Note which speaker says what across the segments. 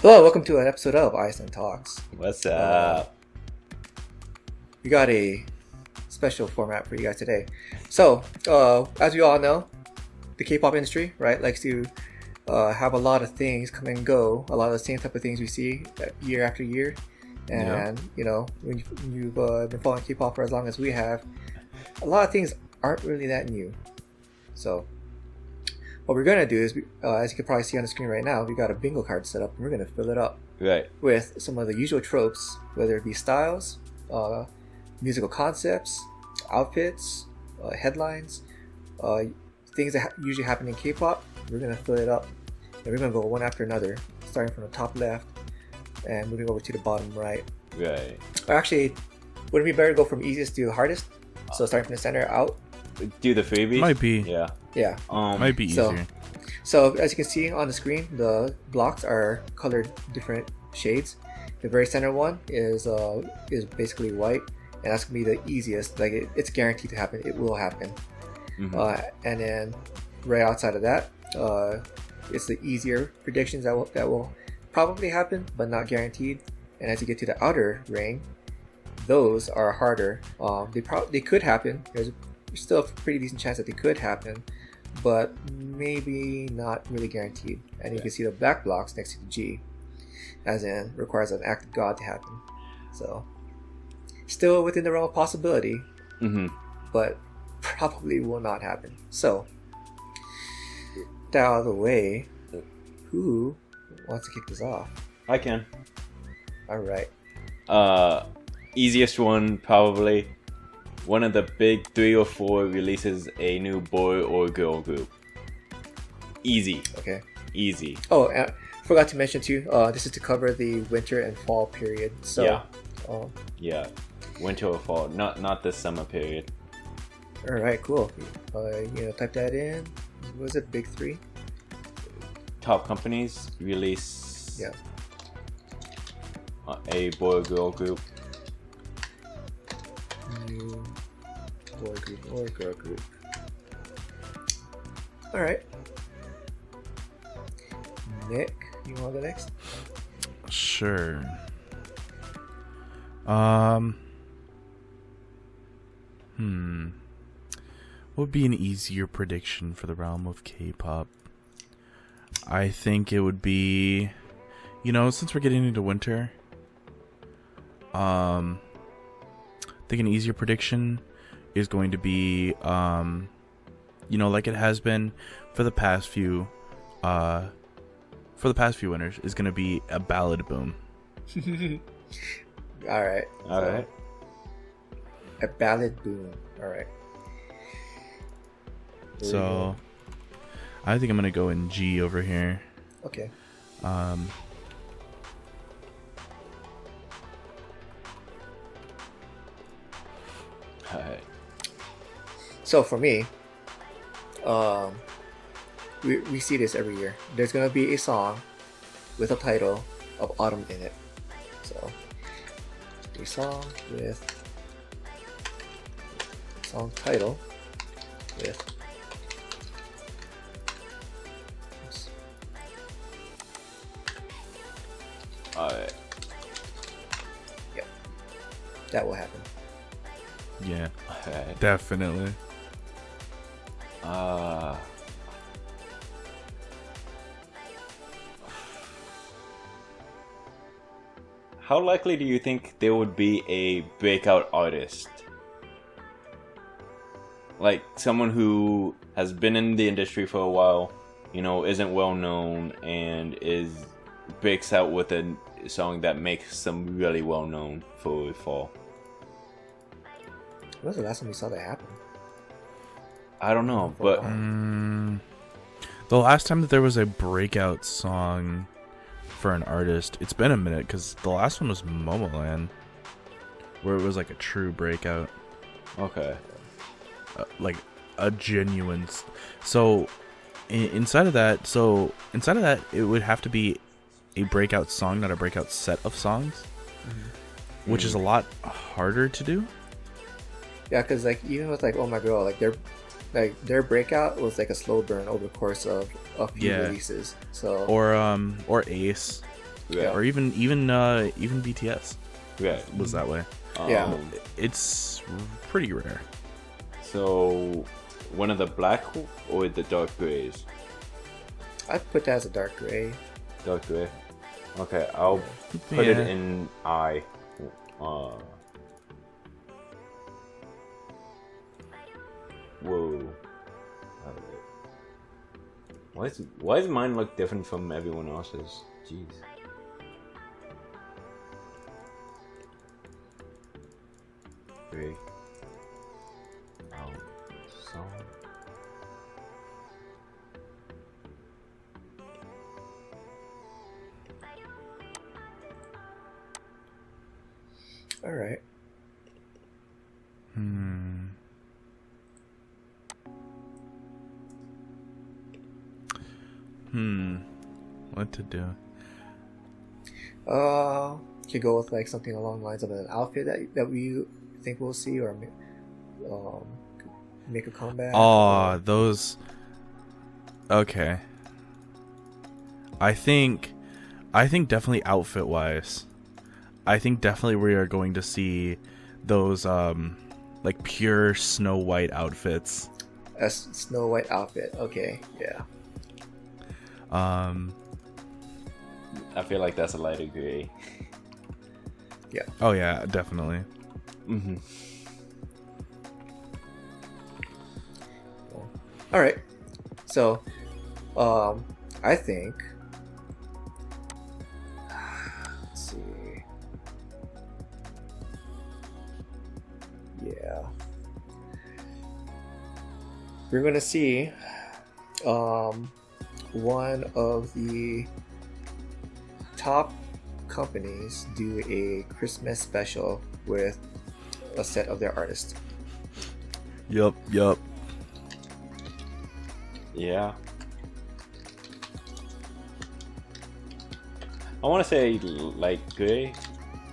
Speaker 1: Hello, welcome to an episode of ISN Talks.
Speaker 2: What's up?
Speaker 1: We got a special format for you guys today. So, as we all know, the K-pop industry, right, likes to have a lot of things come and go. A lot of the same type of things we see year after year. And, you know, when you've been following K-pop for as long as we have, a lot of things aren't really that new. So, what we're going to do is, as you can probably see on the screen right now, we got a bingo card set up and we're going to fill it up with some of the usual tropes, whether it be styles, musical concepts, outfits, headlines, things that usually happen in K-pop. We're going to fill it up and we're going to go one after another, starting from the top left and moving over to the bottom right.
Speaker 2: Right.
Speaker 1: Or actually, would it be better to go from easiest to hardest? So starting from the center out?
Speaker 2: Do the freebies?
Speaker 3: Might be.
Speaker 1: Yeah.
Speaker 3: Might be easier.
Speaker 1: So as you can see on the screen, the blocks are colored different shades. The very center one is basically white, and that's gonna be the easiest. Like it's guaranteed to happen. It will happen.
Speaker 2: Mm-hmm.
Speaker 1: And then right outside of that, it's the easier predictions that will probably happen, but not guaranteed. And as you get to the outer ring, those are harder. They could happen. There's still a pretty decent chance that they could happen, but maybe not really guaranteed. And you can see the black blocks next to the G, as in requires an act of God to happen. So still within the realm of possibility, but probably will not happen. So that out of the way, who wants to kick this off?
Speaker 2: I can.
Speaker 1: All right.
Speaker 2: Easiest one probably. One of the big 3 or 4 releases a new boy or girl group. Easy.
Speaker 1: Okay.
Speaker 2: Easy.
Speaker 1: Oh, forgot to mention too. This is to cover the winter and fall period. So
Speaker 2: yeah. Yeah. Winter or fall, not the summer period.
Speaker 1: All right. Cool. Type that in. What was it? Big 3.
Speaker 2: Top companies release.
Speaker 1: Yeah.
Speaker 2: A boy or girl group.
Speaker 1: New boy group or girl group. Alright. Nick, you want to go next?
Speaker 3: Sure. What would be an easier prediction for the realm of K-pop? I think it would be, since we're getting into winter, I think an easier prediction is going to be, like it has been for the past few winters, is going to be a ballad boom.
Speaker 1: All right. A ballad boom. All right.
Speaker 3: So, I think I'm going to go in G over here.
Speaker 1: Okay.
Speaker 2: Alright.
Speaker 1: So for me, we see this every year. There's gonna be a song with a title of autumn in it. So a song with song title with
Speaker 2: Alright.
Speaker 1: Yep. That will happen.
Speaker 3: Yeah,
Speaker 2: Alright.
Speaker 3: definitely.
Speaker 2: How likely do you think there would be a breakout artist? Like someone who has been in the industry for a while, isn't well known, and breaks out with a song that makes them really well known for fall.
Speaker 1: When was the last time we saw that happen?
Speaker 2: I don't know, but
Speaker 3: the last time that there was a breakout song for an artist, it's been a minute, because the last one was Momoland, where it was like a true breakout.
Speaker 2: Okay.
Speaker 3: Like a genuine. So inside of that, it would have to be a breakout song, not a breakout set of songs, which is a lot harder to do.
Speaker 1: Yeah, because even with Oh My Girl, their breakout was like a slow burn over the course of a few releases. So
Speaker 3: or Ace.
Speaker 2: Yeah.
Speaker 3: or even BTS was that way.
Speaker 1: Yeah.
Speaker 3: It's pretty rare.
Speaker 2: So, one of the black or the dark grays?
Speaker 1: I'd put that as a dark gray.
Speaker 2: Dark gray. Okay, I'll put it
Speaker 3: Yeah.
Speaker 2: in I. Whoa. Why does mine look different from everyone else's? Jeez. Gray. So.
Speaker 1: All right.
Speaker 3: What to do?
Speaker 1: Could go with like something along the lines of an outfit that we think we'll see, or make a comeback.
Speaker 3: Oh, those. Okay. I think definitely outfit wise, I think definitely we are going to see those like pure Snow White outfits.
Speaker 1: A Snow White outfit. Okay, yeah.
Speaker 2: I feel like that's a lighter gray.
Speaker 1: Yeah.
Speaker 3: Oh yeah, definitely.
Speaker 2: Mm-hmm.
Speaker 1: All right. So, I think. Let's see. Yeah. We're gonna see, one of the top companies do a Christmas special with a set of their artists.
Speaker 3: Yup.
Speaker 2: Yeah. I want to say light gray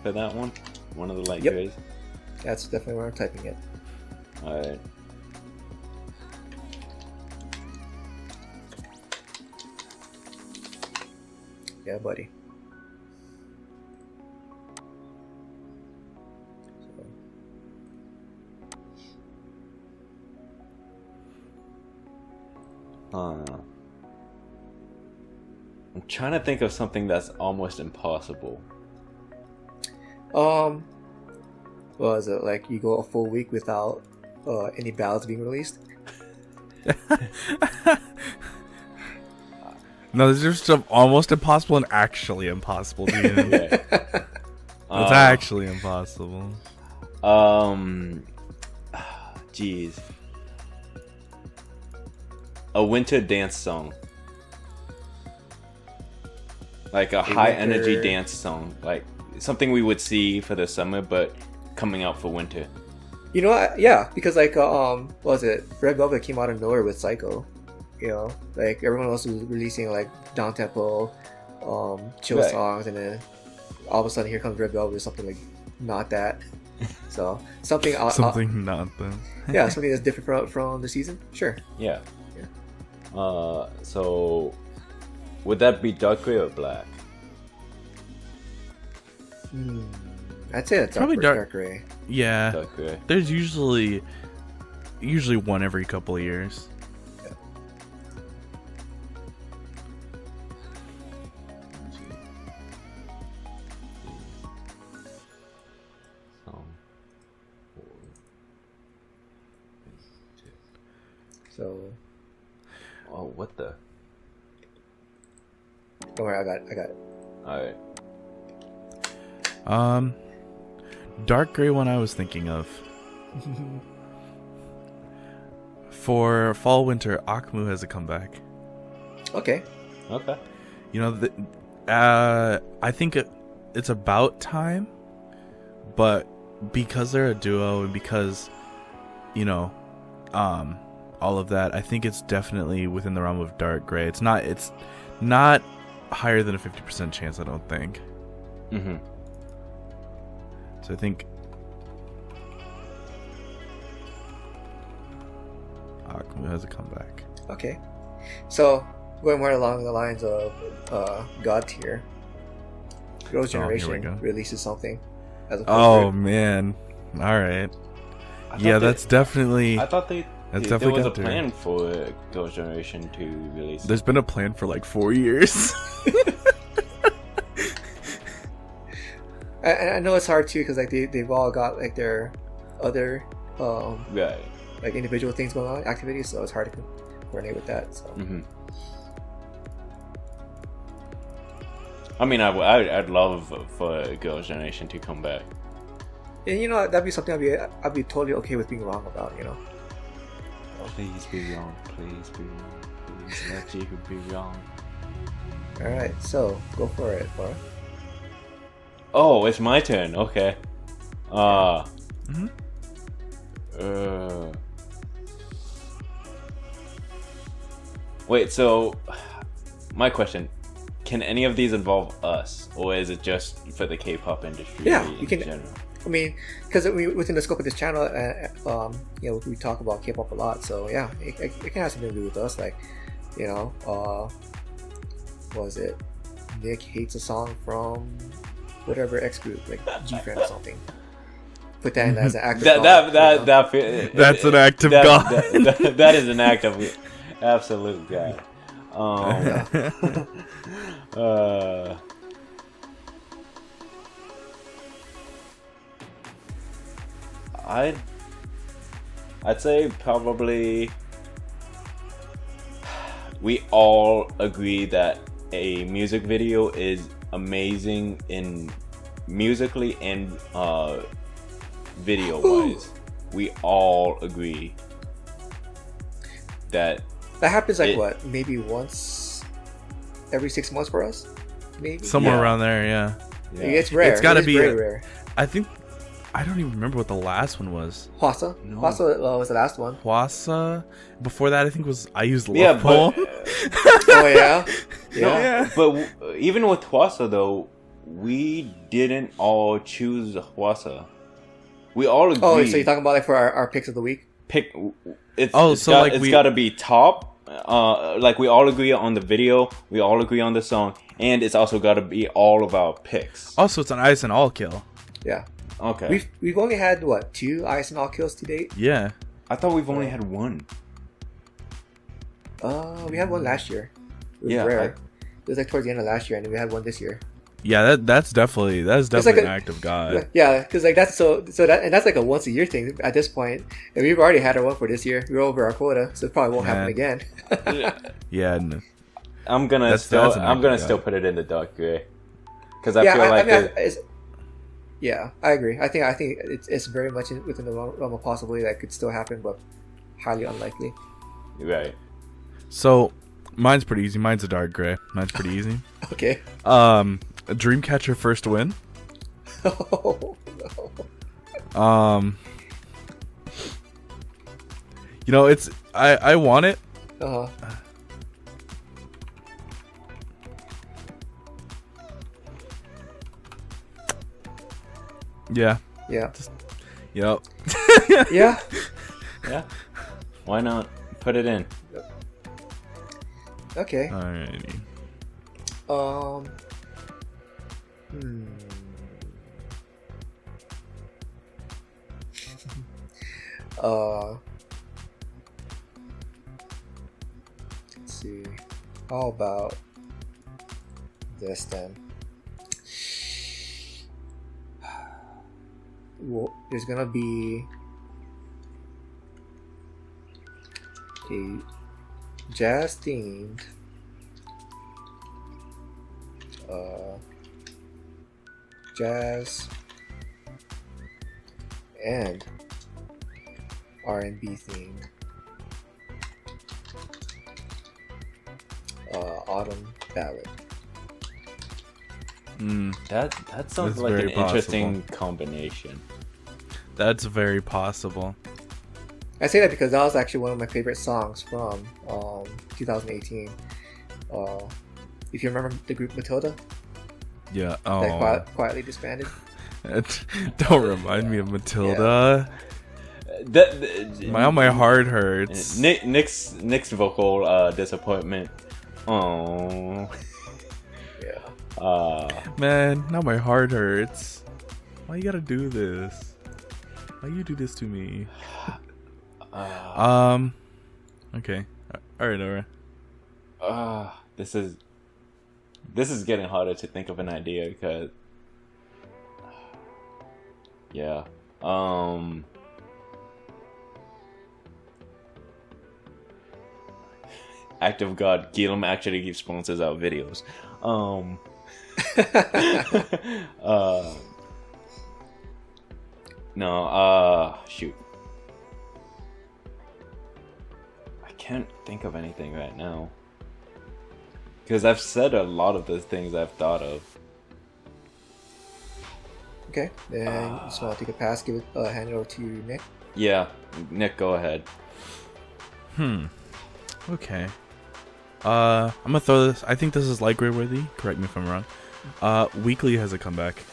Speaker 2: for that one. One of the light
Speaker 1: Yep.
Speaker 2: grays.
Speaker 1: That's definitely where I'm typing it.
Speaker 2: Alright.
Speaker 1: Yeah, buddy.
Speaker 2: I'm trying to think of something that's almost impossible.
Speaker 1: What is it, like you go a full week without any ballads being released?
Speaker 3: No, this is just almost impossible and actually impossible. Dude.
Speaker 2: Yeah.
Speaker 3: It's actually impossible.
Speaker 2: Jeez. A winter dance song. Like a high energy
Speaker 1: winter-
Speaker 2: dance song. Like something we would see for the summer, but coming out for winter.
Speaker 1: You know what? Yeah, because like what was it? Red Velvet came out of nowhere with Psycho. You know, like everyone else was releasing like down tempo, chill
Speaker 2: Right.
Speaker 1: songs, and then all of a sudden here comes Red Velvet with something like not that. So something
Speaker 3: Something not that.
Speaker 1: yeah, something that's different from the season. Sure.
Speaker 2: Yeah.
Speaker 1: Yeah.
Speaker 2: So would that be dark gray or black?
Speaker 1: I'd say it's
Speaker 3: Probably
Speaker 1: dark gray.
Speaker 3: Yeah.
Speaker 2: Dark gray.
Speaker 3: There's usually one every couple of years.
Speaker 1: So
Speaker 2: Oh, what the?
Speaker 1: don't worry, I got it.
Speaker 2: Alright.
Speaker 3: Dark gray one I was thinking of. For fall winter, Akmu has a comeback.
Speaker 1: Okay.
Speaker 2: Okay.
Speaker 3: You know, I think it's about time, but because they're a duo and because, you know, all of that, I think it's definitely within the realm of dark gray. It's not higher than a 50% chance, I don't think.
Speaker 2: Mm-hmm.
Speaker 3: So I think Akmu has a comeback.
Speaker 1: Okay. So going more along the lines of God tier, Girls'
Speaker 3: Oh, here we
Speaker 1: Generation
Speaker 3: go.
Speaker 1: releases something as a
Speaker 3: Oh
Speaker 1: favorite.
Speaker 3: man. All right.
Speaker 2: I thought
Speaker 3: Yeah,
Speaker 2: they-
Speaker 3: that's definitely.
Speaker 2: I thought
Speaker 3: That's
Speaker 2: there
Speaker 3: definitely
Speaker 2: was a
Speaker 3: got there.
Speaker 2: plan for Girls' Generation to release.
Speaker 3: There's been a plan for like 4 years.
Speaker 1: I know it's hard too because like they've all got like their other
Speaker 2: Right.
Speaker 1: like individual things going on, activities, so it's hard to coordinate with that. So
Speaker 2: Hmm. I mean, I'd love for Girls' Generation to come back.
Speaker 1: and you know that'd be something I'd be totally okay with being wrong about. You know.
Speaker 2: Please be wrong. Please be wrong. Please let you be wrong.
Speaker 1: All right, so go for it, Laura.
Speaker 2: Oh, it's my turn. Okay.
Speaker 3: Mhm.
Speaker 2: Wait, so my question, can any of these involve us, or is it just for the K-pop industry
Speaker 1: Yeah,
Speaker 2: in
Speaker 1: you can-
Speaker 2: general?
Speaker 1: I mean, because within the scope of this channel, you know, we talk about K-pop a lot, so yeah, it can have something to do with us. Like, you know, what was it? Nick hates a song from whatever X group, like G-Friend or something. Put that in as an act of God, you know?
Speaker 3: That's an act of God.
Speaker 2: That is an act of absolute God. I'd say probably we all agree that a music video is amazing in musically and video wise. We all agree that
Speaker 1: That happens like
Speaker 2: It-
Speaker 1: what? Maybe once every 6 months for us? Maybe?
Speaker 3: Somewhere
Speaker 2: Yeah.
Speaker 3: around there, yeah.
Speaker 2: yeah.
Speaker 1: It's rare.
Speaker 3: It's gotta
Speaker 1: It is
Speaker 3: be
Speaker 1: very
Speaker 3: a-
Speaker 1: rare.
Speaker 3: I think I don't even remember what the last one was.
Speaker 1: Hwasa?
Speaker 2: No.
Speaker 1: Hwasa was the last one.
Speaker 3: Hwasa. Before that, I think was I used Love
Speaker 2: Yeah, but
Speaker 3: Poem.
Speaker 1: Oh yeah?
Speaker 2: no,
Speaker 1: Yeah.
Speaker 2: but even with Hwasa though, we didn't all choose Hwasa. We all agree.
Speaker 1: Oh, so you're talking about like for our picks of the week?
Speaker 2: Pick. It's
Speaker 3: Oh,
Speaker 2: it's
Speaker 3: so,
Speaker 2: got,
Speaker 3: like,
Speaker 2: it's
Speaker 3: we-
Speaker 2: got to be top. Like we all agree on the video, we all agree on the song, and it's also got to be all of our picks.
Speaker 3: Also, it's an ISN all kill.
Speaker 1: Yeah.
Speaker 2: Okay.
Speaker 1: We've only had what, 2 ISN all kills to date?
Speaker 3: Yeah.
Speaker 2: I thought we've only had one.
Speaker 1: We had one last year. It was
Speaker 2: Yeah,
Speaker 1: rare. It was like towards the end of last year, and then we had one this year.
Speaker 3: Yeah, that's definitely
Speaker 1: like
Speaker 3: an
Speaker 1: a-
Speaker 3: act of God.
Speaker 1: Yeah, because like that's that's like a once a year thing at this point, and we've already had our one for this year. We're over our quota, so it probably won't happen
Speaker 3: Man.
Speaker 1: again.
Speaker 3: Yeah,
Speaker 2: I'm gonna
Speaker 3: That's-
Speaker 2: still
Speaker 3: that's an
Speaker 2: I'm gonna
Speaker 3: act of
Speaker 2: still
Speaker 3: God.
Speaker 2: put it in the dark gray because I
Speaker 1: yeah,
Speaker 2: feel like
Speaker 1: yeah, I agree. I think it's very much within the realm of possibility that could still happen, but highly unlikely.
Speaker 2: right.
Speaker 3: So, mine's pretty easy. Mine's a dark gray. Mine's pretty easy.
Speaker 1: Okay.
Speaker 3: Dreamcatcher first win.
Speaker 1: Oh, no.
Speaker 3: You know, it's I want it.
Speaker 1: Uh-huh.
Speaker 3: Yeah.
Speaker 1: Yeah.
Speaker 3: Yep.
Speaker 1: Yeah.
Speaker 2: Yeah. Why not put it in?
Speaker 1: Okay.
Speaker 3: Alrighty.
Speaker 1: Hmm. Let's see. How about this then? Well, there's gonna be a jazz themed jazz and R&B themed autumn ballad.
Speaker 2: That sounds
Speaker 3: That's
Speaker 2: like
Speaker 3: very
Speaker 2: an interesting combination.
Speaker 3: That's very possible.
Speaker 1: I say that because that was actually one of my favorite songs from 2018. If you remember the group Matilda,
Speaker 3: Yeah.
Speaker 1: that
Speaker 3: Oh.
Speaker 1: quietly disbanded.
Speaker 3: Don't remind me of Matilda. My heart hurts.
Speaker 2: Nick's vocal disappointment. Oh.
Speaker 1: Yeah.
Speaker 3: Man, now my heart hurts. Why you gotta do this? Why you do this to me? Okay. Alright.
Speaker 2: This is getting harder to think of an idea because, yeah. Act of God, Gilum actually sponsors our videos. Shoot. I can't think of anything right now. Because I've said a lot of the things I've thought of.
Speaker 1: Okay, then you just want to take a pass, hand it over to Nick.
Speaker 2: Yeah, Nick, go ahead.
Speaker 3: Okay. I'm gonna throw this. I think this is LiQWYD. Correct me if I'm wrong. Weekly has a comeback.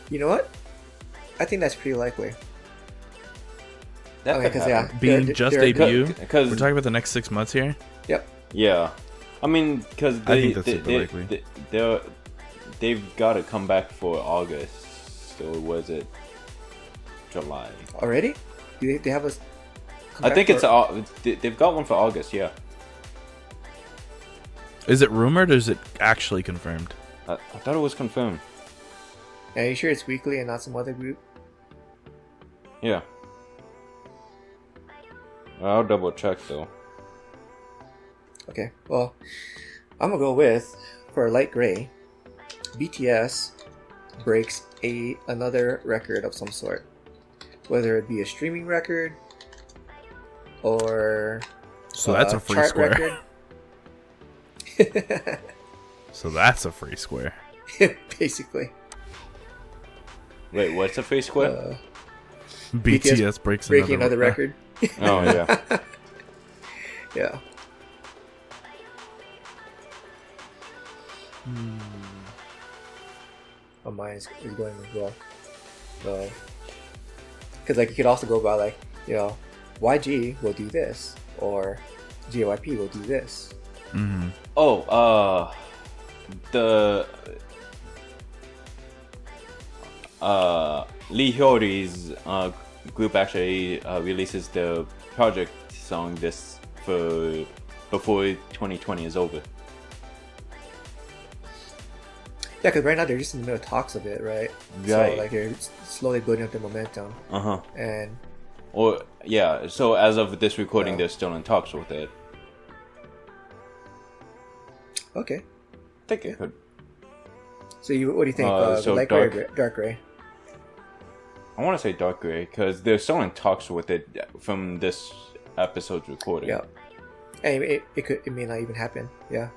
Speaker 1: You know what? I think that's pretty likely.
Speaker 2: That could happen.
Speaker 3: Being just debut.
Speaker 2: Because
Speaker 3: we're talking about the next 6 months here.
Speaker 1: Yep.
Speaker 2: Yeah, I mean, because
Speaker 3: I think that's super likely.
Speaker 2: They've got to come back for August. So was it July
Speaker 1: already? Do they have a?
Speaker 2: I think they've got one for August. Yeah.
Speaker 3: Is it rumored or is it actually confirmed?
Speaker 2: I thought it was confirmed.
Speaker 1: Are you sure it's weekly and not some other group?
Speaker 2: Yeah. I'll double check though.
Speaker 1: Okay, well, I'm gonna go with, for Light Gray, BTS breaks another record of some sort, whether it be a streaming record or
Speaker 3: so that's a free
Speaker 1: chart
Speaker 3: square.
Speaker 1: Record.
Speaker 3: So that's a free square.
Speaker 1: Basically.
Speaker 2: Wait, what's a free square?
Speaker 3: BTS breaks
Speaker 1: breaking another record.
Speaker 2: Oh yeah.
Speaker 1: Yeah. My mind is going as well. So, because like you could also go by like, you know, YG will do this or JYP will do this.
Speaker 3: Mm-hmm.
Speaker 2: Oh, the LiQWYD's group actually releases the project song before 2020 is over.
Speaker 1: Yeah, because right now they're just in the middle of talks of it, right?
Speaker 2: Right.
Speaker 1: So like they're slowly building up the momentum. And
Speaker 2: so as of this recording,
Speaker 1: Yeah.
Speaker 2: they're still in talks with it.
Speaker 1: okay.
Speaker 2: I think it could.
Speaker 1: So what do you think?
Speaker 2: So
Speaker 1: Light Gray or Dark Gray?
Speaker 2: I want to say Dark Gray because they're still in talks with it from this episode's recording.
Speaker 1: Yeah. And it may not even happen. Yeah.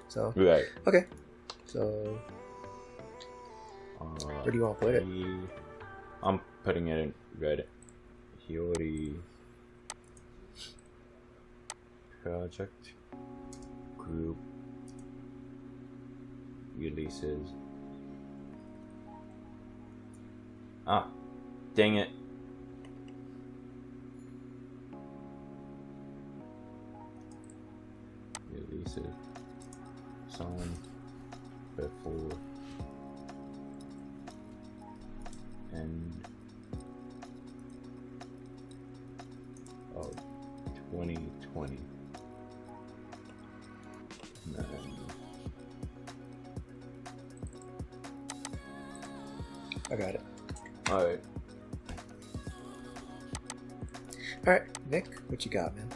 Speaker 1: So
Speaker 2: Right.
Speaker 1: okay. So where do you want to put it?
Speaker 2: I'm putting it in red. Hiyori project group releases. Dang it. Releases song before end of 2020.
Speaker 1: I got it.
Speaker 2: Alright.
Speaker 1: All right, Nick, what you got, man?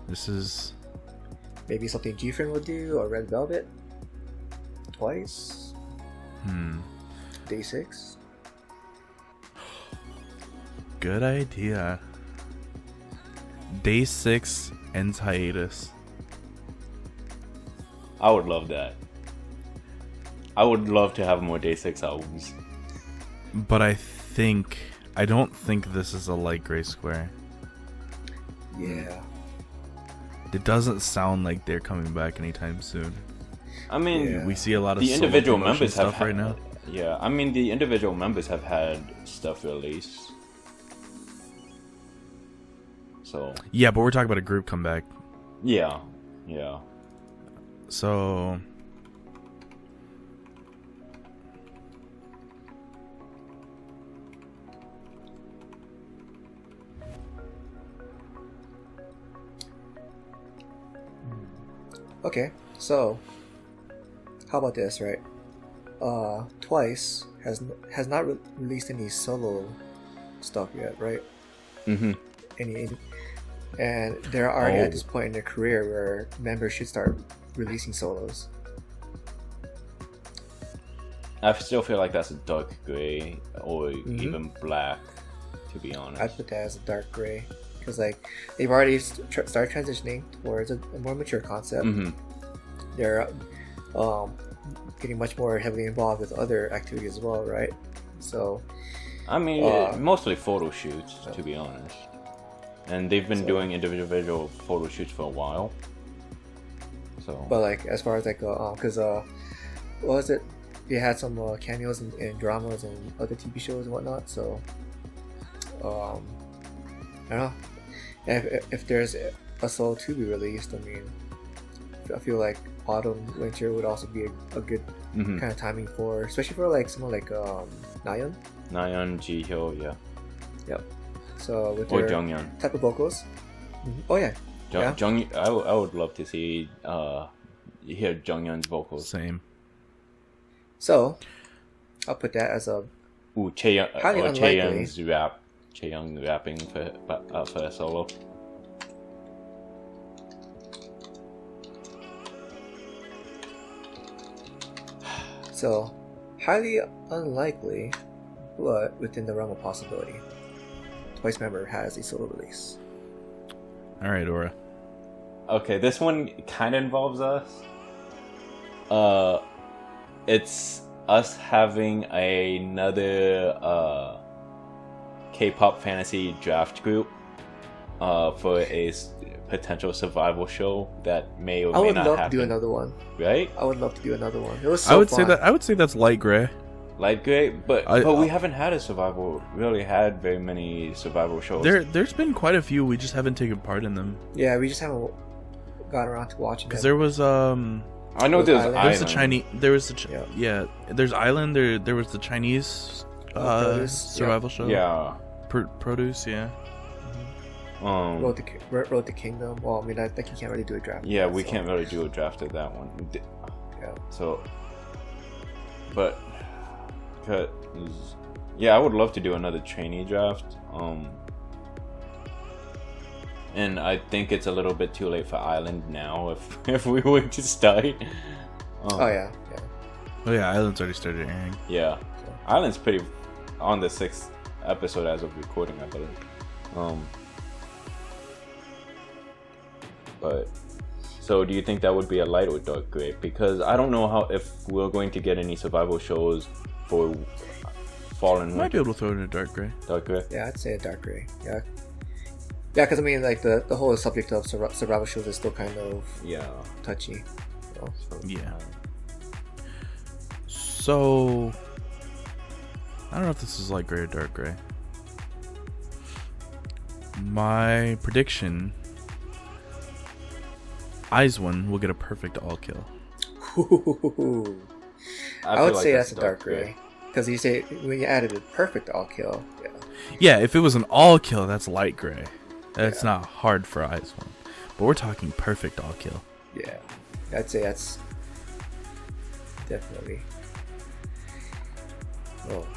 Speaker 3: This is
Speaker 1: Maybe something G-Friend will do, or Red Velvet. Twice. Day 6.
Speaker 3: good idea. Day 6 ends hiatus.
Speaker 2: I would love that. I would love to have more Day 6 albums.
Speaker 3: But I don't think this is a light gray square.
Speaker 1: Yeah.
Speaker 3: It doesn't sound like they're coming back anytime soon.
Speaker 2: I mean,
Speaker 1: Yeah.
Speaker 3: We see a lot of
Speaker 2: the
Speaker 3: solo
Speaker 2: individual
Speaker 3: promotion
Speaker 2: members have
Speaker 3: stuff right now.
Speaker 2: Yeah, I mean, the individual members have had stuff released. So
Speaker 3: Yeah, but we're talking about a group comeback.
Speaker 2: yeah.
Speaker 3: So
Speaker 1: Okay, so how about this, right? Twice has not released any solo stuff yet, right?
Speaker 2: Mm-hmm.
Speaker 1: And they're already
Speaker 2: Oh.
Speaker 1: at this point in their career where members should start releasing solos.
Speaker 2: I still feel like that's a dark gray or even black, to be honest.
Speaker 1: I'd put that as a dark gray because like they've already started transitioning towards a more mature concept.
Speaker 2: Mm-hmm.
Speaker 1: They're getting much more heavily involved with other activities as well, right? So
Speaker 2: I mean, mostly photo shoots, to be honest. And they've been doing individual photo shoots for a while. So,
Speaker 1: but like as far as like because what was it? They had some cameos in dramas and other TV shows and whatnot. So I don't know if there's a solo to be released. I mean, I feel like autumn winter would also be a good kind of timing for, especially for like someone like Nayeon.
Speaker 2: Nayeon, Jihyo, yeah.
Speaker 1: Yep. So with
Speaker 2: Or
Speaker 1: their
Speaker 2: Jonghyun.
Speaker 1: type of vocals. Oh yeah. Yeah.
Speaker 2: I would love to see hear Jonghyun's vocals.
Speaker 3: same.
Speaker 1: So I'll put that as a
Speaker 2: Ooh,
Speaker 1: highly unlikely.
Speaker 2: Chaeyoung's rap. Chaeyoung rapping for a solo.
Speaker 1: So highly unlikely, but within the realm of possibility. Twice member has a solo release.
Speaker 3: All right, Aura.
Speaker 2: Okay, this one kind of involves us. It's us having another K-pop fantasy draft group for a potential survival show that may or
Speaker 1: I
Speaker 2: may
Speaker 1: would
Speaker 2: not
Speaker 1: love
Speaker 2: happen.
Speaker 1: to do another one.
Speaker 2: Right?
Speaker 1: I would love to do another one. It was so
Speaker 3: I would
Speaker 1: fun.
Speaker 3: say that's light gray.
Speaker 2: Light gray, but
Speaker 3: I-
Speaker 2: we haven't had a survival. Really had very many survival shows.
Speaker 3: There's been quite a few. We just haven't taken part in them.
Speaker 1: Yeah, we just haven't got around to watching
Speaker 3: Because
Speaker 1: them.
Speaker 3: there was
Speaker 2: I know there's
Speaker 1: Island.
Speaker 3: there's the
Speaker 2: Island.
Speaker 3: Chinese. There was the
Speaker 1: Yeah.
Speaker 3: There's Island. There was the Chinese
Speaker 1: Produce,
Speaker 3: survival show.
Speaker 2: Yeah.
Speaker 3: Produce. Yeah.
Speaker 1: Road to Kingdom. Well, I mean, I think you can't really do a draft.
Speaker 2: Yeah,
Speaker 1: of that,
Speaker 2: we
Speaker 1: so.
Speaker 2: can't really do a draft of that one.
Speaker 1: Yeah.
Speaker 2: So, but, 'cause- yeah, I would love to do another trainee draft. And I think it's a little bit too late for Island now. If we were to start.
Speaker 1: Oh yeah.
Speaker 3: Oh yeah, Island's already started airing.
Speaker 2: Yeah, Island's pretty on the 6th episode as of recording, I believe. But so, do you think that would be a light or dark gray? Because I don't know if we're going to get any survival shows for fall and
Speaker 3: Might be
Speaker 2: winter.
Speaker 3: able to throw it in a dark gray.
Speaker 2: Dark gray.
Speaker 1: Yeah, I'd say a dark gray. Yeah. Yeah, because I mean, like the whole subject of survival shows is still kind of
Speaker 2: Yeah.
Speaker 1: touchy. So.
Speaker 3: Yeah. So I don't know if this is light gray or dark gray. My prediction: ISN will get a perfect all kill.
Speaker 1: I would say that's a dark gray. Because you say when you added a perfect all kill, yeah.
Speaker 3: Yeah, if it was an all kill, that's light gray. That's not hard for ISN. But we're talking perfect all kill.
Speaker 1: Yeah. I'd say that's definitely. Oh.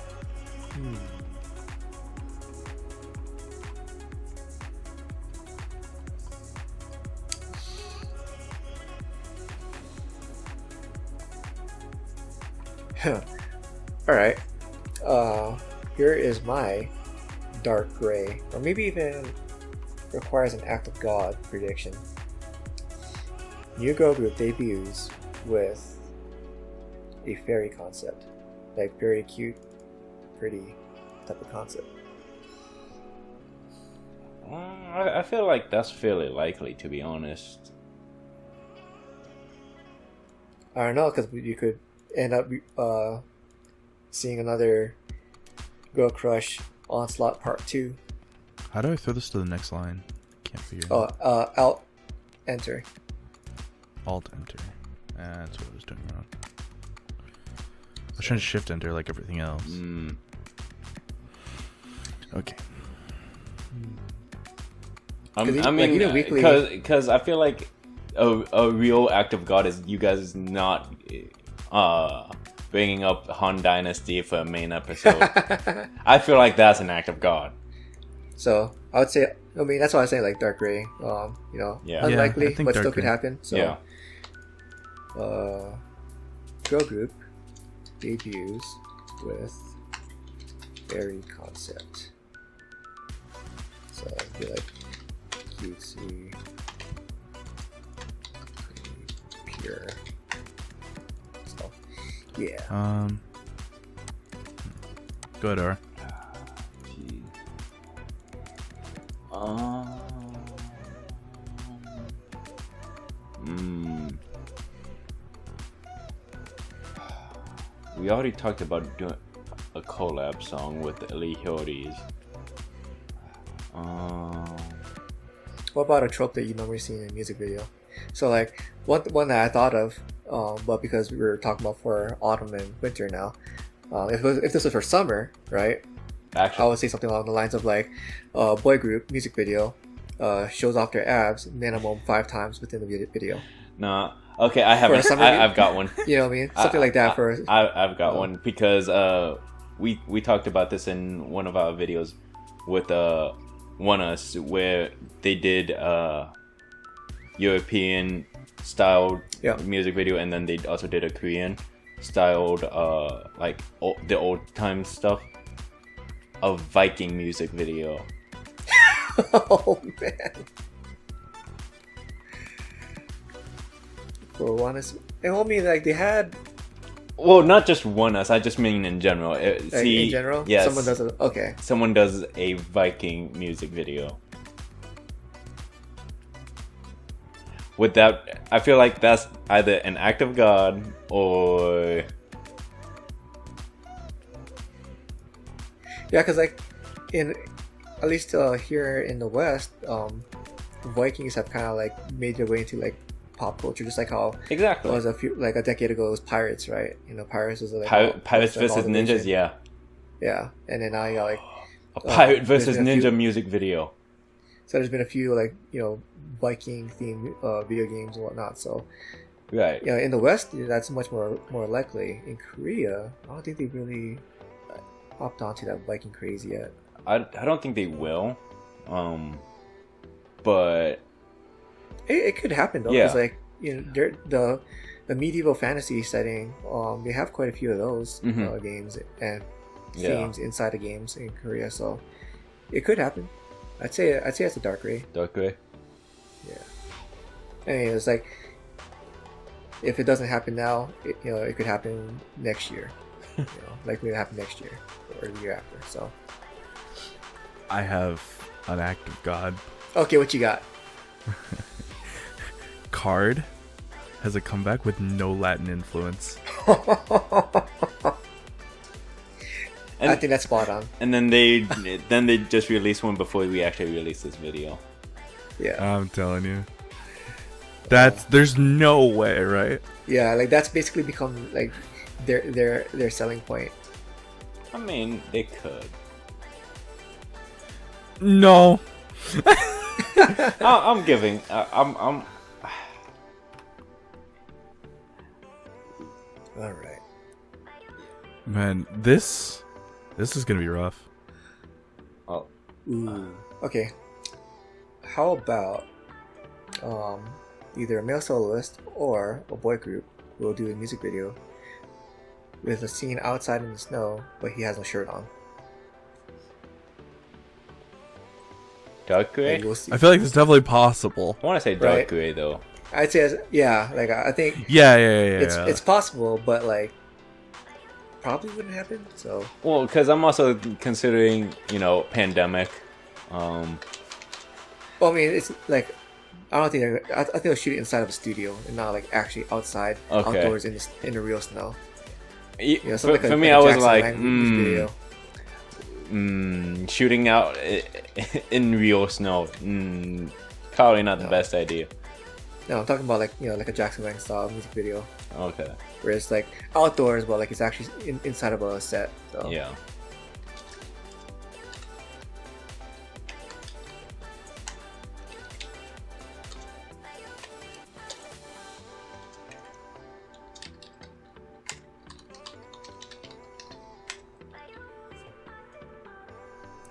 Speaker 1: Alright. Here is my dark gray, or maybe even requires an act of God prediction. New girl group debuts with a fairy concept. Like very cute, pretty type of concept.
Speaker 2: I feel like that's fairly likely, to be honest.
Speaker 1: I don't know, because you could end up seeing another Girl Crush Onslaught Part 2.
Speaker 3: How do I throw this to the next line? can't figure it
Speaker 1: Oh,
Speaker 3: out.
Speaker 1: Alt Enter.
Speaker 3: Alt enter. That's what I was doing wrong. I was trying to shift enter like everything else. Okay.
Speaker 2: I
Speaker 1: Like,
Speaker 2: mean,
Speaker 1: even weekly-
Speaker 2: because I feel like a real act of God is you guys not bringing up Han Dynasty for a main episode. I feel like that's an act of God.
Speaker 1: So I would say, I mean, that's why I say like Dark Gray. You know,
Speaker 2: Yeah.
Speaker 1: unlikely,
Speaker 3: Yeah, I think
Speaker 1: but
Speaker 3: Dark
Speaker 1: still could
Speaker 3: Gray.
Speaker 1: happen. So,
Speaker 2: Yeah.
Speaker 1: girl group debuts with Fairy concept. So it'd be like cutesy, pure stuff. Yeah.
Speaker 3: Go ahead, Ara.
Speaker 2: We already talked about doing a collab song with LiQWYD.
Speaker 1: What about a trope that you normally see in a music video? So like one that I thought of, but because we were talking about for autumn and winter now, if this was for summer, right? I
Speaker 2: Actually,
Speaker 1: would say something along the lines of like boy group music video shows off their abs minimum 5 times within the video.
Speaker 2: nah. Okay, I haven't.
Speaker 1: summer
Speaker 2: I've got one.
Speaker 1: You know what I mean? Something like that for.
Speaker 2: I've got one because we talked about this in one of our videos with One Us where they did European styled music video and then they also did a Korean styled like the old time stuff, a Viking music video.
Speaker 1: Oh man! For One Us, it told me like they had.
Speaker 2: Well, not just One Us. I just mean in general.
Speaker 1: In general,
Speaker 2: yes,
Speaker 1: someone does it. Okay.
Speaker 2: Someone does a Viking music video. With that, I feel like that's either an act of God or
Speaker 1: Yeah, because like in at least here in the West, Vikings have kind of like made their way into like pop culture, just like how
Speaker 2: exactly
Speaker 1: it was a decade ago. It was pirates, right? You know, pirates was like
Speaker 2: Pirates
Speaker 1: like,
Speaker 2: versus
Speaker 1: all the
Speaker 2: Ninjas.
Speaker 1: nation.
Speaker 2: Yeah,
Speaker 1: And then now you got like
Speaker 2: a pirate
Speaker 1: there's
Speaker 2: versus
Speaker 1: been a
Speaker 2: ninja
Speaker 1: few-
Speaker 2: music video.
Speaker 1: So there's been a few like Viking themed video games and whatnot. So
Speaker 2: Right.
Speaker 1: in the West, that's much more likely. In Korea, I don't think they really hopped onto that Viking craze yet.
Speaker 2: I don't think they will, but
Speaker 1: It could happen though,
Speaker 2: Yeah.
Speaker 1: because like the medieval fantasy setting, they have quite a few of those
Speaker 2: Mhm.
Speaker 1: games and
Speaker 2: Yeah.
Speaker 1: themes inside of games in Korea, so it could happen. I'd say it's a Dark Ray.
Speaker 2: Dark Gray.
Speaker 1: I mean, it's like if it doesn't happen now, it could happen next year. Like it happen next year or the year after. So
Speaker 3: I have an act of God.
Speaker 1: okay, what you got?
Speaker 3: Card has a comeback with no Latin influence.
Speaker 1: I think that's spot on.
Speaker 2: And then they just released one before we actually released this video.
Speaker 1: Yeah,
Speaker 3: I'm telling you. There's no way, right?
Speaker 1: yeah, like that's basically become like their selling point.
Speaker 2: I mean, they could.
Speaker 3: No.
Speaker 2: I'm giving. I'm.
Speaker 1: All right.
Speaker 3: Man, this is gonna be rough.
Speaker 2: Oh,
Speaker 1: Ooh. Okay. How about either a male soloist or a boy group will do a music video with a scene outside in the snow, but he has no shirt on.
Speaker 2: Dark Gray.
Speaker 1: And you'll see.
Speaker 3: I feel like it's definitely possible.
Speaker 2: I want to say Dark
Speaker 1: Right.
Speaker 2: Gray though.
Speaker 1: I'd say, like I think
Speaker 3: Yeah.
Speaker 1: it's possible, but like probably wouldn't happen. So
Speaker 2: Well, because I'm also considering, pandemic.
Speaker 1: well, I mean, it's like I don't think I think they'll shoot it inside of a studio and not like actually outside
Speaker 2: Okay.
Speaker 1: outdoors in the real snow.
Speaker 2: For,
Speaker 1: Something
Speaker 2: for
Speaker 1: like
Speaker 2: me,
Speaker 1: a
Speaker 2: I was
Speaker 1: Jackson
Speaker 2: like,
Speaker 1: Wang music video.
Speaker 2: shooting out in real snow. Probably not the best idea.
Speaker 1: No, I'm talking about like like a Jackson Wang style music video,
Speaker 2: Okay.
Speaker 1: where it's like outdoors, but like it's actually inside of a set. So.
Speaker 2: Yeah.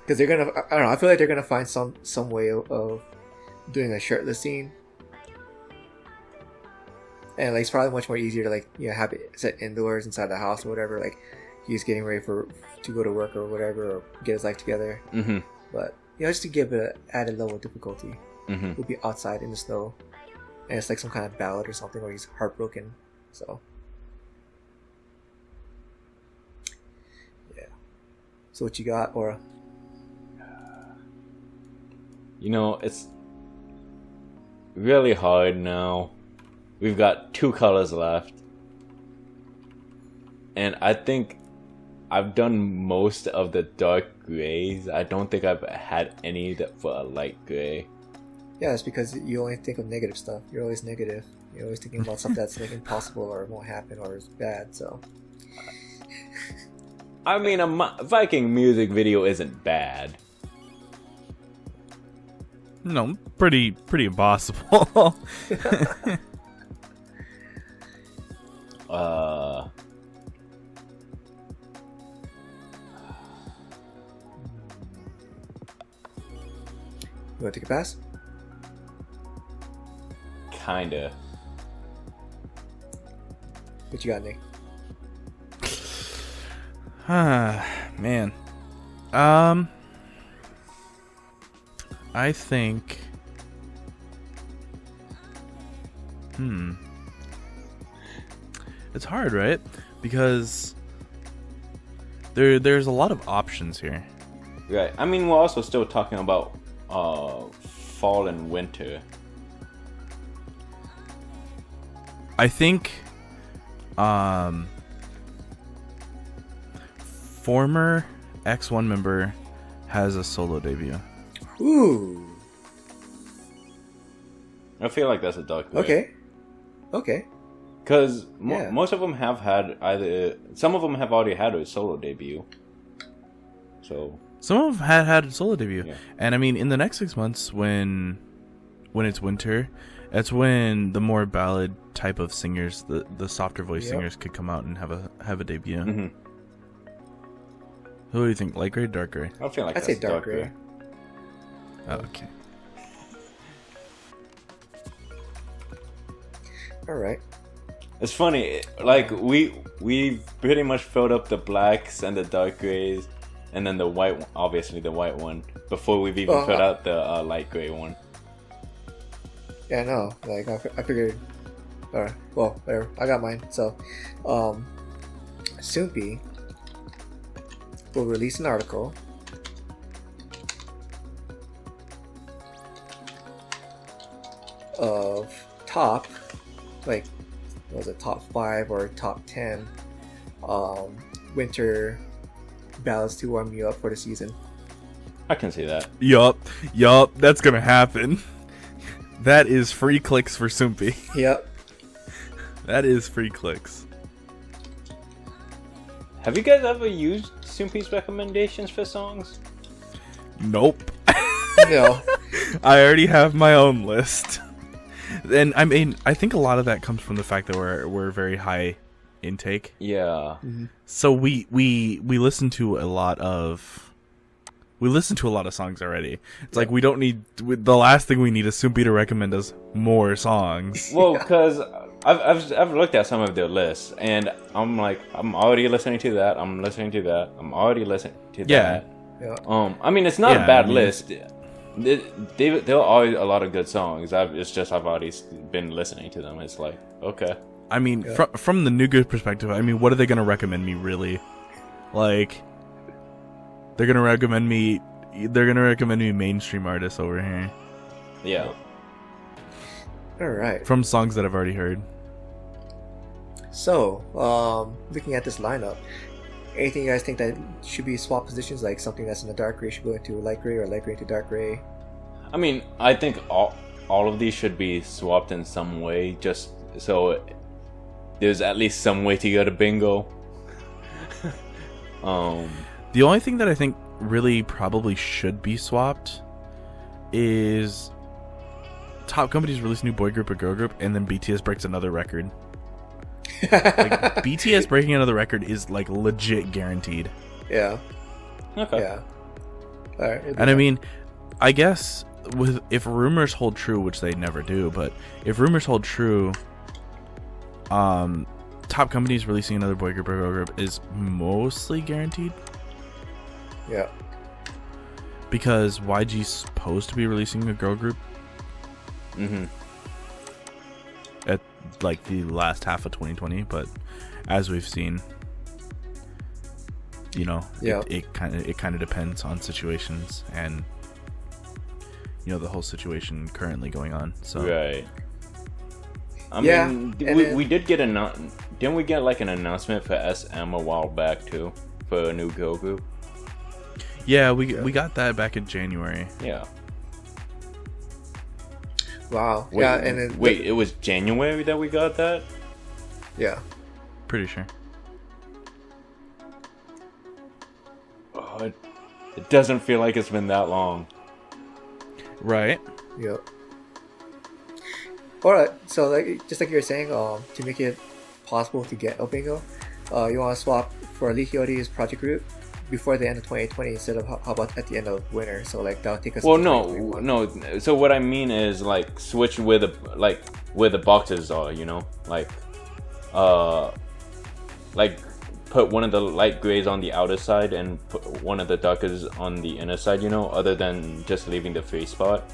Speaker 1: Because they're gonna, I don't know, I feel like they're gonna find some way of doing a shirtless scene, and like it's probably much more easier to like have it set indoors inside the house or whatever. Like he's getting ready to go to work or whatever, or get his life together.
Speaker 2: Mm-hmm.
Speaker 1: But just to give it an added level of difficulty, would be outside in the snow, and it's like some kind of ballad or something where he's heartbroken. So yeah. So what you got, Aura?
Speaker 2: It's really hard now. We've got 2 colors left. And I think I've done most of the dark grays. I don't think I've had any that for a light gray.
Speaker 1: Yeah, it's because you only think of negative stuff. You're always negative. You're always thinking about stuff that's like impossible or won't happen or is bad, so.
Speaker 2: I mean, a Viking music video isn't bad.
Speaker 3: No, pretty impossible.
Speaker 1: You want to take a pass?
Speaker 2: Kinda.
Speaker 1: What you got, Nick?
Speaker 3: Man. I think. It's hard, right? Because there's a lot of options here.
Speaker 2: Right. I mean, we're also still talking about fall and winter.
Speaker 3: I think former X1 member has a solo debut.
Speaker 1: Ooh.
Speaker 2: I feel like that's a dark gray.
Speaker 1: Okay.
Speaker 2: Because most of them have had some of them have already had a solo debut. So
Speaker 3: some of them had a solo debut,
Speaker 2: yeah.
Speaker 3: And I mean, in the next 6 months, when it's winter, that's when the more ballad type of singers, the softer voice singers, could come out and have a debut.
Speaker 2: Mm-hmm.
Speaker 3: Who do you think, light gray, dark gray?
Speaker 2: I feel like
Speaker 1: I'd say dark gray.
Speaker 3: Oh, okay.
Speaker 1: All right.
Speaker 2: It's funny, like we've pretty much filled up the blacks and the dark grays, and then the white one, obviously the white one, before we've even filled out the light gray one.
Speaker 1: Yeah, no. Like I figured. Alright. Well, there. I got mine. So, Soompi will release an article of top, like, was it top 5 or top 10 winter ballads to warm you up for the season.
Speaker 2: I can see that.
Speaker 3: Yup, that's gonna happen. That is free clicks for Soompi.
Speaker 1: Yep.
Speaker 3: That is free clicks.
Speaker 2: Have you guys ever used Soompi's recommendations for songs?
Speaker 3: Nope.
Speaker 1: No.
Speaker 3: I already have my own list. And I mean, I think a lot of that comes from the fact that we're very high intake.
Speaker 2: Yeah.
Speaker 1: Mm-hmm.
Speaker 3: So we listen to a lot of songs already. It's like we don't need the last thing we need is Soompi to recommend us more songs.
Speaker 2: Well, because I've looked at some of their lists, and I'm like, I'm already listening to that. I'm listening to that. I'm already listening to that.
Speaker 1: Yeah.
Speaker 2: I mean, it's not a bad list. There are always a lot of good songs. It's just I've already been listening to them. It's like, okay.
Speaker 3: I mean, from the new good perspective, I mean, what are they going to recommend me really? Like, they're going to recommend me mainstream artists over here.
Speaker 2: Yeah.
Speaker 1: All right.
Speaker 3: From songs that I've already heard.
Speaker 1: So, looking at this lineup, anything you guys think that should be swap positions, like something that's in the dark gray should go into light gray or light gray into dark gray?
Speaker 2: I mean, I think all of these should be swapped in some way, just so there's at least some way to get a bingo.
Speaker 3: The only thing that I think really probably should be swapped is top companies release a new boy group or girl group, and then BTS breaks another record. Like, BTS breaking another record is like legit guaranteed.
Speaker 1: Yeah.
Speaker 2: Okay.
Speaker 1: Yeah. All right.
Speaker 3: And I mean, I guess if rumors hold true, which they never do, but if rumors hold true, top companies releasing another boy group or girl group is mostly guaranteed.
Speaker 1: Yeah.
Speaker 3: Because YG's supposed to be releasing a girl group.
Speaker 2: Mm-hmm.
Speaker 3: At like the last half of 2020, but as we've seen, you know,
Speaker 1: yeah,
Speaker 3: it kind of depends on situations and, you know, the whole situation currently going on. So
Speaker 2: right. I
Speaker 1: yeah,
Speaker 2: mean, we did get didn't we get like an announcement for SM a while back too for a new girl group?
Speaker 3: Yeah, we got that back in January.
Speaker 2: Yeah.
Speaker 1: Wow.
Speaker 2: Wait,
Speaker 1: yeah, and then
Speaker 2: wait, it was January that we got that?
Speaker 1: Yeah.
Speaker 3: Pretty sure.
Speaker 2: Oh, it doesn't feel like it's been that long.
Speaker 3: Right.
Speaker 1: Yep. All right. So, like, just like you were saying, to make it possible to get a bingo, you want to swap for LiQWYD's project group before the end of 2020 instead of how about at the end of winter. So, like, that'll take us.
Speaker 2: Well,
Speaker 1: to
Speaker 2: no.
Speaker 1: 2021.
Speaker 2: So what I mean is like switch where the boxes are. You know, like put one of the light grays on the outer side and put one of the darkers on the inner side. You know, other than just leaving the face spot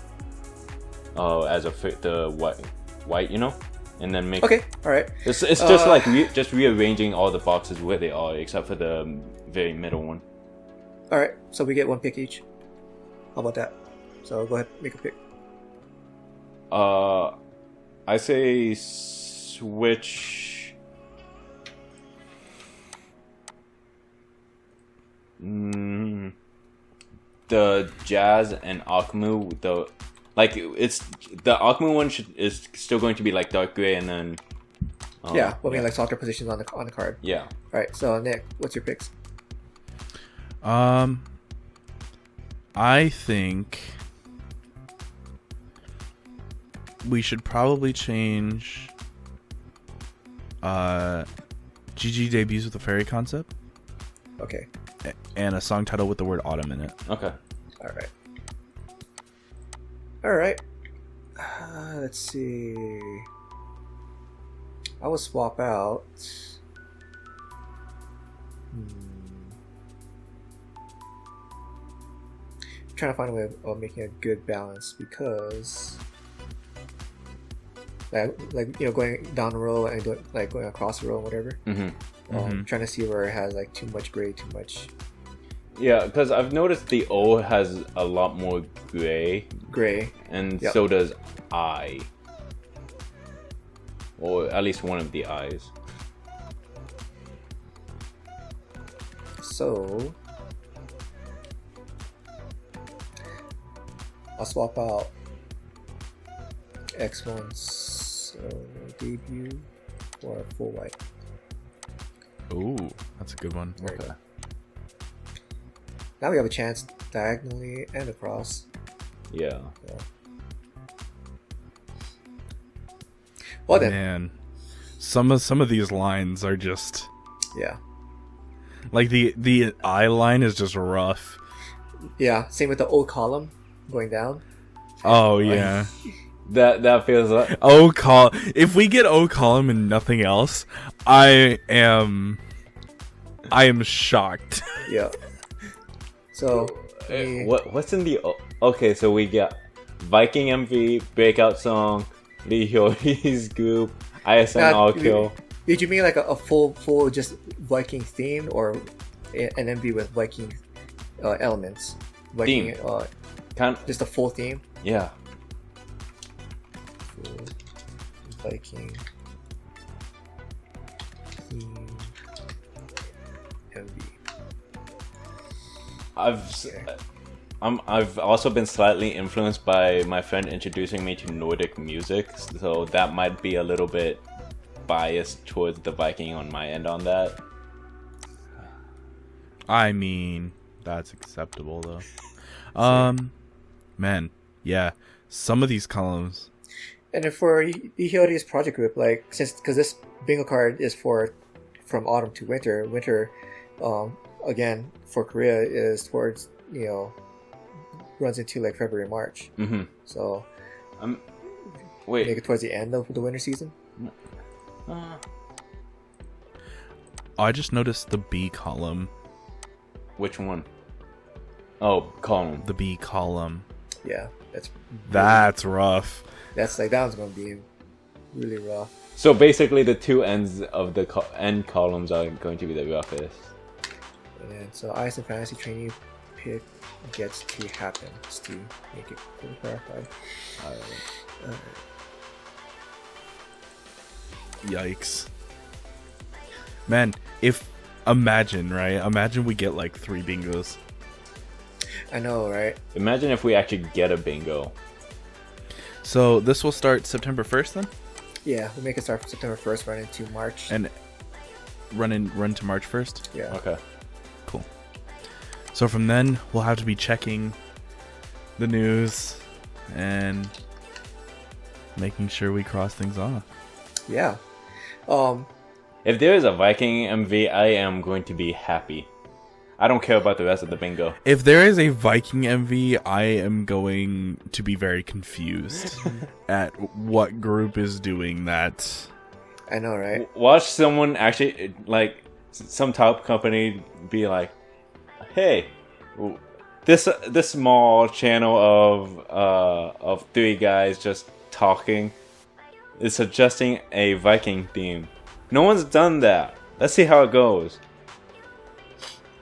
Speaker 2: as the white. You know, and then make.
Speaker 1: Okay. All right.
Speaker 2: It's just like just rearranging all the boxes where they are, except for the very middle one.
Speaker 1: All right. So we get one pick each. How about that? So go ahead, make a pick.
Speaker 2: I say switch. The Jazz and Akmu. It's the Akmu one is still going to be like dark gray, and then.
Speaker 1: Yeah, I mean, like softer positions on the card.
Speaker 2: Yeah.
Speaker 1: All right. So Nick, what's your picks?
Speaker 3: I think we should probably change GG debuts with a fairy concept.
Speaker 1: Okay.
Speaker 3: And a song title with the word autumn in it.
Speaker 2: Okay.
Speaker 1: All right. All right. Let's see. I will swap out. Trying to find a way of making a good balance because, like you know, going down the row and going across the row, and whatever.
Speaker 2: Mm-hmm.
Speaker 1: Trying to see where it has like too much gray, too much.
Speaker 2: Yeah, because I've noticed the O has a lot more gray.
Speaker 1: Gray.
Speaker 2: And
Speaker 1: Yep.
Speaker 2: so does I. Or at least one of the eyes.
Speaker 1: So I'll swap out X1's debut for full white.
Speaker 3: Ooh, that's a good one.
Speaker 1: Right.
Speaker 2: Okay.
Speaker 1: Now we have a chance diagonally and across.
Speaker 2: Yeah.
Speaker 1: Well then,
Speaker 3: Man, some of these lines are just
Speaker 1: yeah.
Speaker 3: like the eye line is just rough.
Speaker 1: Yeah, same with the O column going down.
Speaker 3: Oh yeah.
Speaker 2: That feels like
Speaker 3: If we get O column and nothing else, I am shocked.
Speaker 1: Yeah. So
Speaker 2: what's in the okay, so we got Viking MV, breakout song, LiQWYD's group, ISN all kill.
Speaker 1: Did you mean like a full just Viking theme or an MV with Viking elements? Viking
Speaker 2: Theme.
Speaker 1: Just a full theme?
Speaker 2: Yeah.
Speaker 1: Full Viking theme MV.
Speaker 2: I've also been slightly influenced by my friend introducing me to Nordic music, so that might be a little bit biased towards the Viking on my end on that.
Speaker 3: I mean, that's acceptable though. Man, yeah, some of these columns.
Speaker 1: And then for Ihioti's project group, like because this bingo card is from autumn to winter. Winter, again for Korea is towards runs into like February, March.
Speaker 2: Mm-hmm.
Speaker 1: So,
Speaker 2: wait,
Speaker 1: make it towards the end of the winter season.
Speaker 3: I just noticed the B column.
Speaker 2: Which one? Oh, column.
Speaker 3: The B column.
Speaker 1: Yeah,
Speaker 3: that's rough.
Speaker 1: That one's gonna be really rough.
Speaker 2: So basically, the two ends of the end columns are going to be the roughest.
Speaker 1: And then, so ISN Fantasy Training pick gets to happen, just to make it fully clarified.
Speaker 3: Yikes. Man, imagine we get like 3 bingos.
Speaker 1: I know, right?
Speaker 2: Imagine if we actually get a bingo.
Speaker 3: So this will start September 1st then?
Speaker 1: Yeah, we'll make it start from September 1st, run into March.
Speaker 3: And run to March 1st?
Speaker 1: Yeah.
Speaker 2: Okay.
Speaker 3: Cool. So from then, we'll have to be checking the news and making sure we cross things off.
Speaker 1: Yeah.
Speaker 2: If there is a Viking MV, I am going to be happy. I don't care about the rest of the bingo.
Speaker 3: If there is a Viking MV, I am going to be very confused at what group is doing that.
Speaker 1: I know, right?
Speaker 2: Watch someone actually, like, some top company be like, hey, this small channel of 3 guys just talking is suggesting a Viking theme. No one's done that. Let's see how it goes.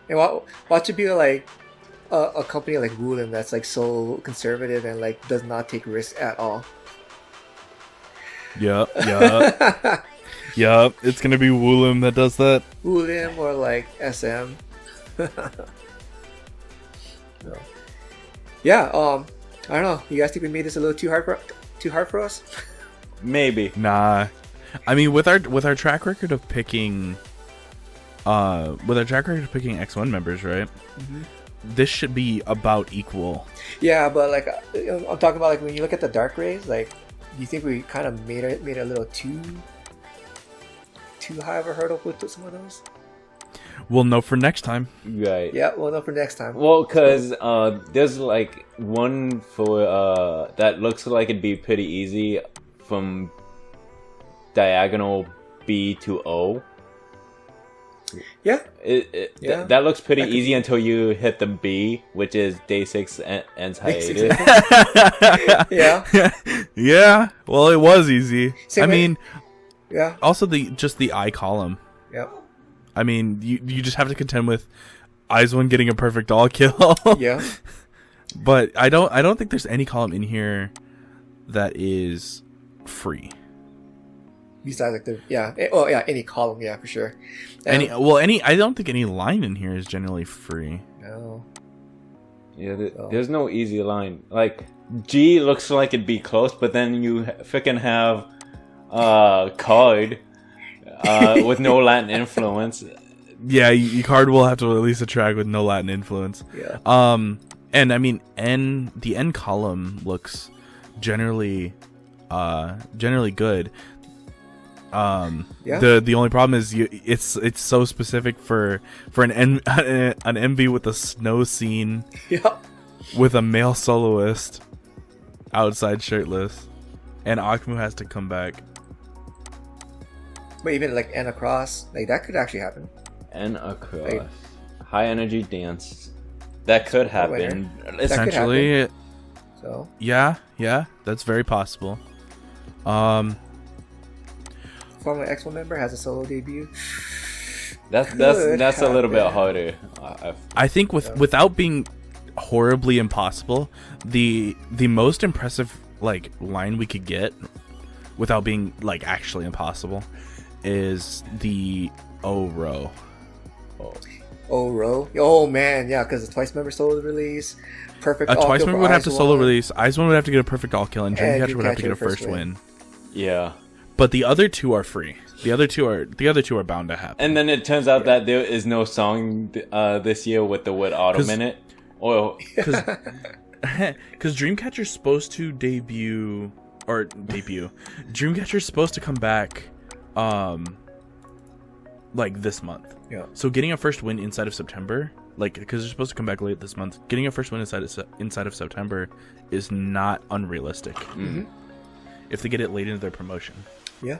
Speaker 1: And watch it be like a company like Woolim that's like so conservative and like does not take risks at all.
Speaker 3: Yup. Yup. It's gonna be Woolim that does that.
Speaker 1: Woolim or like SM. So, yeah. I don't know. You guys think we made this a little too hard for us?
Speaker 2: Maybe.
Speaker 3: Nah. I mean, with our track record of picking, X1 members, right?
Speaker 1: Mm-hmm.
Speaker 3: This should be about equal.
Speaker 1: Yeah, but like I'm talking about like when you look at the dark rays, like do you think we kind of made it a little too high of a hurdle with some of those?
Speaker 3: We'll know for next time.
Speaker 2: Right.
Speaker 1: Yeah, we'll know for next time.
Speaker 2: Well, because there's like one for that looks like it'd be pretty easy from diagonal B to O.
Speaker 1: Yeah.
Speaker 2: That looks pretty easy until you hit the B, which is day 6 ends hiatus.
Speaker 1: Yeah.
Speaker 3: Yeah. Well, it was easy.
Speaker 1: Same way. Yeah.
Speaker 3: Also just the I column.
Speaker 1: Yep.
Speaker 3: I mean, you just have to contend with ISN getting a perfect all kill.
Speaker 1: Yeah.
Speaker 3: But I don't think there's any column in here that is free.
Speaker 1: Besides like any column, yeah, for sure.
Speaker 3: I don't think any line in here is generally free.
Speaker 1: No.
Speaker 2: Yeah, there's no easy line. Like G looks like it'd be close, but then you freaking have card with no Latin influence.
Speaker 3: Yeah, your card will have to release a track with no Latin influence.
Speaker 1: Yeah.
Speaker 3: And I mean, the N column looks generally good. The only problem is it's so specific for an MV with a snow scene.
Speaker 1: Yeah.
Speaker 3: With a male soloist outside shirtless, and Akmu has to come back.
Speaker 1: But even like N across, like that could actually happen.
Speaker 2: N across, high energy dance, that could happen.
Speaker 3: Essentially,
Speaker 1: so
Speaker 3: yeah, that's very possible.
Speaker 1: Former X1 member has a solo debut.
Speaker 2: That's a little bit harder.
Speaker 3: I think without being horribly impossible, the most impressive like line we could get without being like actually impossible is the O row.
Speaker 1: Oh man, yeah, because the Twice member solo release, perfect.
Speaker 3: A
Speaker 1: all
Speaker 3: Twice
Speaker 1: kill
Speaker 3: member
Speaker 1: for
Speaker 3: would have to
Speaker 1: IS1,
Speaker 3: solo release. ISN would have to get a perfect all kill, and
Speaker 1: And
Speaker 3: Dreamcatcher would have to get a
Speaker 1: Dreamcatcher
Speaker 3: first win.
Speaker 2: Yeah.
Speaker 3: But the other two are free. The other two are bound to happen.
Speaker 2: And then it turns out that there is no song this year with the word autumn in it. Oh,
Speaker 3: Because Dreamcatcher's supposed to debut. Dreamcatcher's supposed to come back like this month.
Speaker 1: Yeah.
Speaker 3: So getting a first win inside of September, like, because they're supposed to come back late this month, getting a first win inside of September is not unrealistic.
Speaker 1: Mm-hmm.
Speaker 3: If they get it late into their promotion.
Speaker 1: Yeah.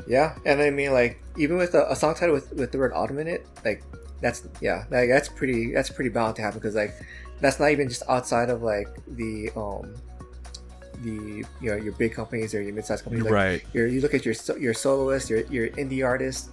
Speaker 1: Yeah, and I mean, like, even with a song title with the word autumn in it, like, that's pretty bound to happen, because like that's not even just outside of like the your big companies or your mid-sized companies, like,
Speaker 3: right?
Speaker 1: You look at your soloists, your indie artists,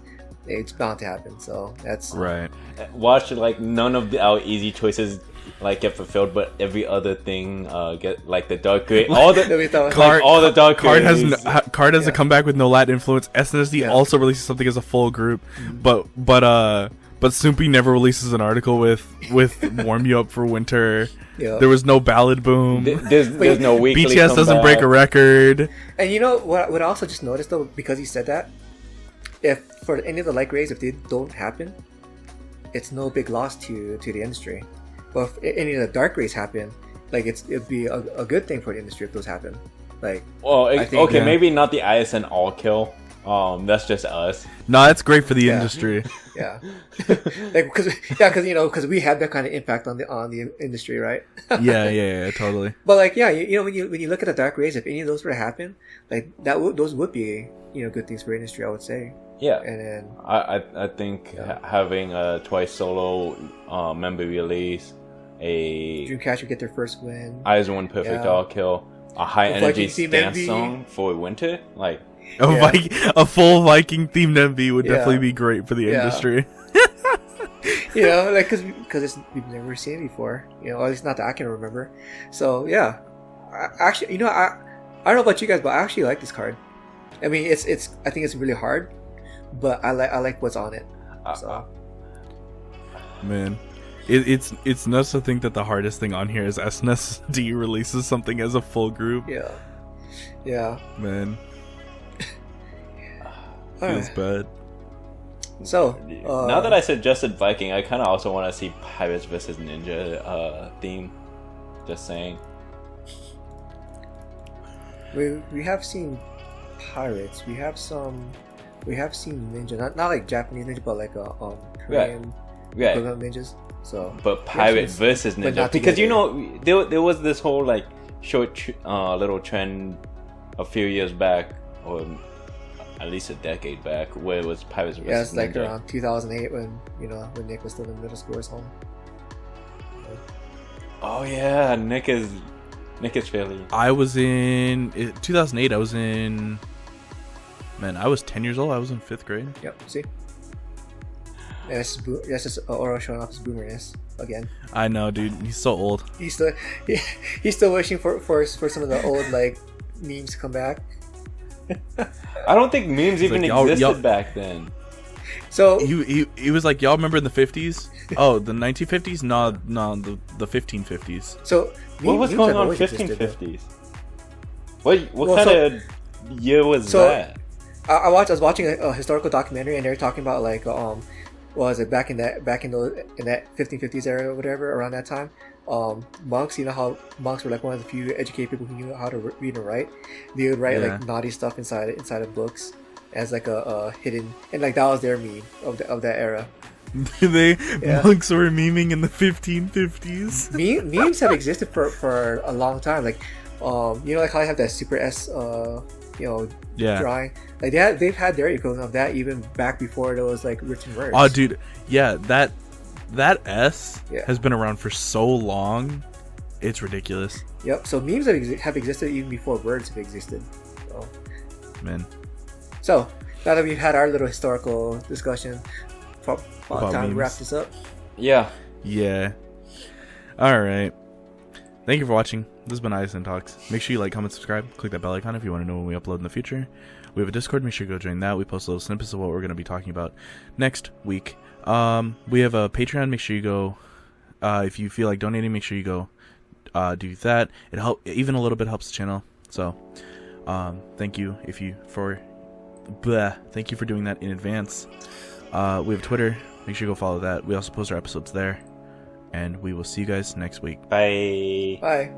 Speaker 1: it's bound to happen. So that's
Speaker 3: right.
Speaker 2: Watch, like, none of our easy choices like get fulfilled, but every other thing get, like, the dark gray, all the all the dark
Speaker 3: Card
Speaker 2: gray.
Speaker 3: has a comeback with no Latin influence. SNSD also releases something as a full group, but Soompi never releases an article with Warm You Up for Winter.
Speaker 1: Yeah.
Speaker 3: There was no Ballad Boom.
Speaker 2: There's no weekly
Speaker 3: BTS doesn't break a record.
Speaker 1: And you know what I also just noticed though, because he said that, if for any of the LiQWYDs, if they don't happen, it's no big loss to the industry. But if any of the dark rays happen, like it'd be a good thing for the industry if those happen. Like,
Speaker 2: well,
Speaker 1: I think,
Speaker 2: okay, maybe not the ISN all kill. That's just us.
Speaker 3: No, that's great for the industry.
Speaker 1: Yeah, like because we have that kind of impact on the industry, right?
Speaker 3: yeah, totally.
Speaker 1: But like, yeah, when you look at the dark rays, if any of those were to happen, like those would be good things for industry, I would say.
Speaker 2: Yeah,
Speaker 1: and then
Speaker 2: I think having a Twice solo member release, a
Speaker 1: Dreamcatcher get their first win,
Speaker 2: ISN perfect all kill, a high energy dance song for winter, like.
Speaker 3: A full Viking themed MV would definitely be great for the industry.
Speaker 1: Like because we've never seen it before, or at least not that I can remember. So yeah, I don't know about you guys, but I actually like this card. I mean, I think it's really hard, but I like what's on it. So.
Speaker 3: Man, it's nuts to think that the hardest thing on here is SNSD releases something as a full group.
Speaker 1: Yeah.
Speaker 3: Man. Feels bad.
Speaker 1: So
Speaker 2: now that I suggested Viking, I kind of also want to see Pirates versus Ninja theme. Just saying.
Speaker 1: We have seen Pirates. We have seen Ninja. Not like Japanese Ninja, but like Korean equivalent ninjas. So,
Speaker 2: but Pirate versus Ninja, because there was this whole like short little trend a few years back, or at least a decade back, where it was Pirates versus Ninja.
Speaker 1: Yeah, it's like around 2008 when Nick was still in middle school or something.
Speaker 2: Oh yeah, Nick is fairly.
Speaker 3: I was in 2008. I was 10 years old. I was in 5th grade.
Speaker 1: Yep. See. Yeah, that's just Oro showing off his boomerness again.
Speaker 3: I know, dude. He's so old.
Speaker 1: He's still wishing for some of the old like memes to come back.
Speaker 2: I don't think memes even existed back then.
Speaker 1: So
Speaker 3: he was like, y'all remember in the 50s? Oh, the 1950s? No, the 1550s.
Speaker 1: So
Speaker 2: what was going on in 1550s? What kind of year was that?
Speaker 1: I was watching a historical documentary, and they were talking about like what was it back in that 1550s era or whatever, around that time. Monks, how monks were like one of the few educated people who knew how to read and write. They would write like naughty stuff inside of books as like a hidden, and like that was their meme of that era.
Speaker 3: Monks were memeing in the 1550s.
Speaker 1: Memes have existed for a long time. Like like how I have that Super S drawing. Like they've had their equivalent of that even back before there was like written words.
Speaker 3: Oh, dude, yeah, that S has been around for so long, it's ridiculous.
Speaker 1: Yep. So memes have existed even before words have existed. So.
Speaker 3: Man.
Speaker 1: So now that we've had our little historical discussion, about time to wrap this up.
Speaker 2: Yeah.
Speaker 3: All right. Thank you for watching. This has been ISN Talks. Make sure you like, comment, subscribe. Click that bell icon if you want to know when we upload in the future. We have a Discord. Make sure you go join that. We post little snippets of what we're going to be talking about next week. We have a Patreon. Make sure you go. If you feel like donating, make sure you go do that. Even a little bit helps the channel. So thank you for doing that in advance. We have Twitter. Make sure you go follow that. We also post our episodes there. And we will see you guys next week.
Speaker 2: Bye.
Speaker 1: Bye.